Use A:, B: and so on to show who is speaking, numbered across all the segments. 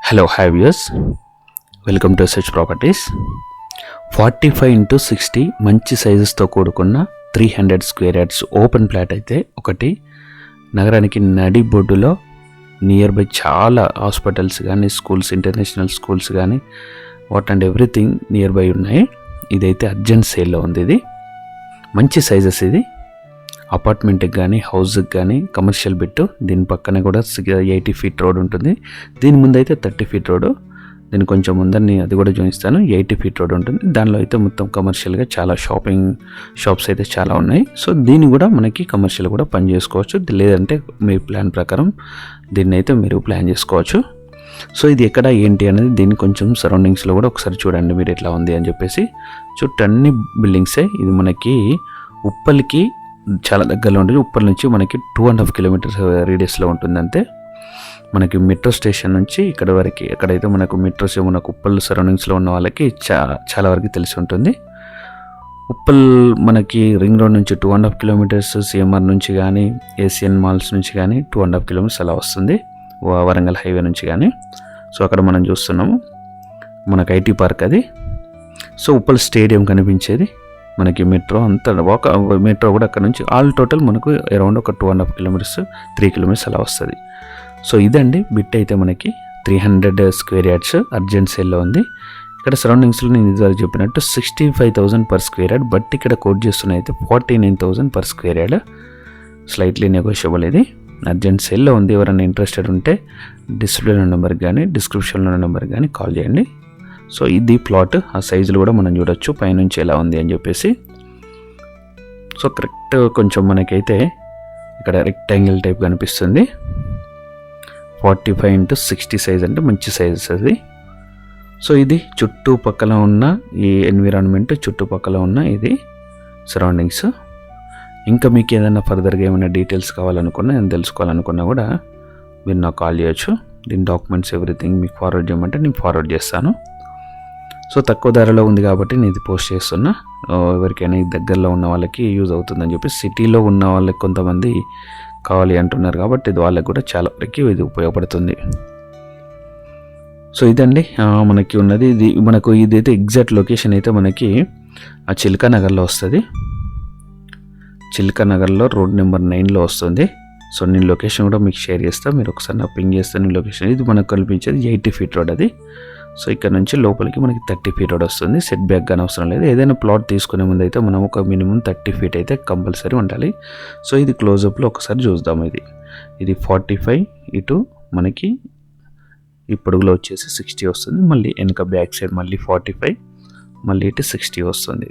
A: Hello హ్యావ్యూస్, welcome to search properties. 45x60 మంచి సైజెస్తో కూడుకున్న 300 square yards open plot అయితే ఒకటి నగరానికి నడి బొడ్డులో నియర్ బై చాలా హాస్పిటల్స్ కానీ స్కూల్స్, ఇంటర్నేషనల్ స్కూల్స్ కానీ what and everything near by ఉన్నాయి. ఇదైతే అర్జెంట్ సేల్లో ఉంది. ఇది మంచి సైజెస్. ఇది అపార్ట్మెంట్కి కానీ హౌస్కి కానీ కమర్షియల్ బిట్. దీని పక్కనే కూడా 80 ఫీట్ రోడ్ ఉంటుంది. దీని ముందు అయితే 30 ఫీట్ రోడ్, దీని కొంచెం ముందని అది కూడా చూపిస్తాను. 80 ఫీట్ రోడ్ ఉంటుంది. దానిలో అయితే మొత్తం కమర్షియల్గా చాలా షాప్స్ అయితే చాలా ఉన్నాయి. సో దీన్ని కూడా మనకి కమర్షియల్ కూడా పని చేసుకోవచ్చు, లేదంటే మీ ప్లాన్ ప్రకారం దీన్ని అయితే మీరు ప్లాన్ చేసుకోవచ్చు. సో ఇది ఎక్కడ ఏంటి అనేది దీన్ని కొంచెం సరౌండింగ్స్లో కూడా ఒకసారి చూడండి మీరు ఎట్లా ఉంది అని చెప్పేసి. చుట్టూ అన్ని బిల్డింగ్సే. ఇది మనకి ఉప్పల్కి చాలా దగ్గరలో ఉంటుంది. ఉప్పల్ నుంచి మనకి 2.5 కిలోమీటర్స్ రేడియస్లో ఉంటుంది. అంతే మనకి మెట్రో స్టేషన్ నుంచి ఇక్కడ వరకు, ఎక్కడైతే మనకు మెట్రోస్ మనకు ఉప్పల్ సరౌండింగ్స్లో ఉన్న వాళ్ళకి చాలా వరకు తెలిసి ఉంటుంది. ఉప్పల్ మనకి రింగ్ రోడ్ నుంచి 2.5 కిలోమీటర్స్, సిఎంఆర్ నుంచి కానీ ఏసియన్ మాల్స్ నుంచి కానీ 2.5 కిలోమీటర్స్ అలా వస్తుంది, వరంగల్ హైవే నుంచి కానీ. సో అక్కడ మనం చూస్తున్నాము మనకు ఐటీ పార్క్ అది. సో ఉప్పల్ స్టేడియం కనిపించేది మనకి. మెట్రో అంతా మెట్రో కూడా అక్కడ నుంచి ఆల్ టోటల్ మనకు అరౌండ్ ఒక 2.5 కిలోమీటర్స్ 3 కిలోమీటర్స్ అలా వస్తుంది. సో ఇదండి బిట్ అయితే మనకి 300 స్క్వేర్ యార్డ్స్ అర్జెంట్ సేల్లో ఉంది. ఇక్కడ సరౌండింగ్స్లో నేను ఇదివరకు చెప్పినట్టు 65,000 పర్ స్క్వేర్ యార్డ్, బట్ ఇక్కడ కోట్ చేస్తున్న అయితే 49,000 per square yard. Slightly negotiable. ఇది అర్జెంట్ సేల్లో ఉంది. ఎవరైనా ఇంట్రెస్టెడ్ ఉంటే డిస్ప్లేలో నెంబర్కి కానీ డిస్క్రిప్షన్లో నెంబర్కి కానీ కాల్ చేయండి. సో ఇది ప్లాట్. ఆ సైజులు కూడా మనం చూడొచ్చు పైనుంచి ఎలా ఉంది అని చెప్పేసి. సో కరెక్ట్ కొంచెం మనకైతే ఇక్కడ రెక్టాంగిల్ టైప్ కనిపిస్తుంది. 45x60 సైజ్ అంటే మంచి సైజెస్ అది. సో ఇది చుట్టుపక్కల ఉన్న ఈ ఎన్విరాన్మెంట్, చుట్టుపక్కల ఉన్న ఇది సరౌండింగ్స్. ఇంకా మీకు ఏదైనా ఫర్దర్గా ఏమైనా డీటెయిల్స్ కావాలనుకున్నా, నేను తెలుసుకోవాలనుకున్నా కూడా మీరు నాకు కాల్ చేయొచ్చు. దీని డాక్యుమెంట్స్ ఎవ్రీథింగ్ మీకు ఫార్వర్డ్ చేయమంటే నేను ఫార్వర్డ్ చేస్తాను. సో తక్కువ ధరలో ఉంది కాబట్టి నేను ఇది పోస్ట్ చేస్తున్నా. ఎవరికైనా ఈ దగ్గరలో ఉన్న వాళ్ళకి యూజ్ అవుతుందని చెప్పి, సిటీలో ఉన్న వాళ్ళకి కొంతమంది కావాలి అంటున్నారు కాబట్టి ఇది వాళ్ళకి కూడా చాలా వరకు ఇది ఉపయోగపడుతుంది. సో ఇదండి మనకి ఉన్నది. ఇది మనకు ఇదైతే ఎగ్జాక్ట్ లొకేషన్ అయితే మనకి ఆ చిల్కా నగర్లో వస్తుంది. చిల్కా నగర్లో రోడ్ నెంబర్ 9లో వస్తుంది. సో నేను లొకేషన్ కూడా మీకు షేర్ చేస్తాను, మీరు ఒకసారి నా పింగ్ చేస్తాను లొకేషన్. ఇది మనకు కనిపించేది 80 ఫీట్ రోడ్ అది. సో ఇక్కడ నుంచి లోపలికి మనకి 30 ఫీట్ రోడ్ వస్తుంది. సెట్ బ్యాక్ కానీ అవసరం లేదు. ఏదైనా ప్లాట్ తీసుకునే ముందు అయితే మనం ఒక మినిమం 30 ఫీట్ అయితే కంపల్సరీ ఉండాలి. సో ఇది క్లోజప్లో ఒకసారి చూద్దాం. ఇది 45, ఇటు మనకి ఈ పొడుగులో వచ్చేసి 60 వస్తుంది. మళ్ళీ వెనక బ్యాక్ సైడ్ మళ్ళీ 45, మళ్ళీ ఇటు 60 వస్తుంది.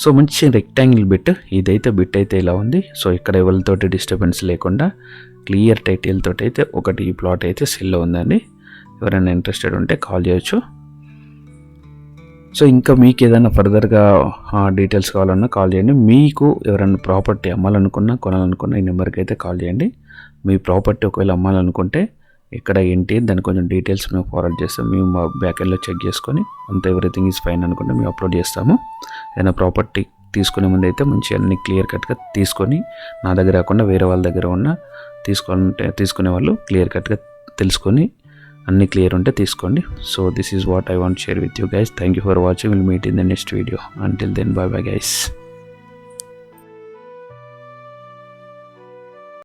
A: సో మంచి రెక్టాంగిల్ బిట్. ఇదైతే బిట్ అయితే ఇలా ఉంది. సో ఇక్కడ ఎవరితోటి డిస్టర్బెన్స్ లేకుండా క్లియర్ టైటిల్ తోటి అయితే ఒకటి ఈ ప్లాట్ అయితే సెల్లో ఉందండి. ఎవరైనా ఇంట్రెస్టెడ్ ఉంటే కాల్ చేయొచ్చు. సో ఇంకా మీకు ఏదైనా ఫర్దర్గా డీటెయిల్స్ కావాలన్నా కాల్ చేయండి. మీకు ఎవరైనా ప్రాపర్టీ అమ్మాలనుకున్నా, కొనాలనుకున్నా ఈ నెంబర్కి అయితే కాల్ చేయండి. మీ ప్రాపర్టీ ఒకవేళ అమ్మాలనుకుంటే ఎక్కడ ఏంటి దాన్ని కొంచెం డీటెయిల్స్ మేము ఫార్వర్డ్ చేస్తాం. మేము మా బ్యాక్ ఎండ్లో చెక్ చేసుకొని అంత ఎవ్రీథింగ్ ఈజ్ ఫైన్ అనుకుంటే మేము అప్లోడ్ చేస్తాము. ఏదైనా ప్రాపర్టీ తీసుకునే ముందు అయితే మంచి అన్ని క్లియర్ కట్గా తీసుకొని, నా దగ్గర కాకుండా వేరే వాళ్ళ దగ్గర ఉన్న తీసుకునే వాళ్ళు క్లియర్ కట్గా తెలుసుకొని అన్ని క్లియర్ ఉంటే తీసుకోండి. So this is what I want share with you guys. Thank you for watching. Will meet in the next video. Until then, bye bye guys.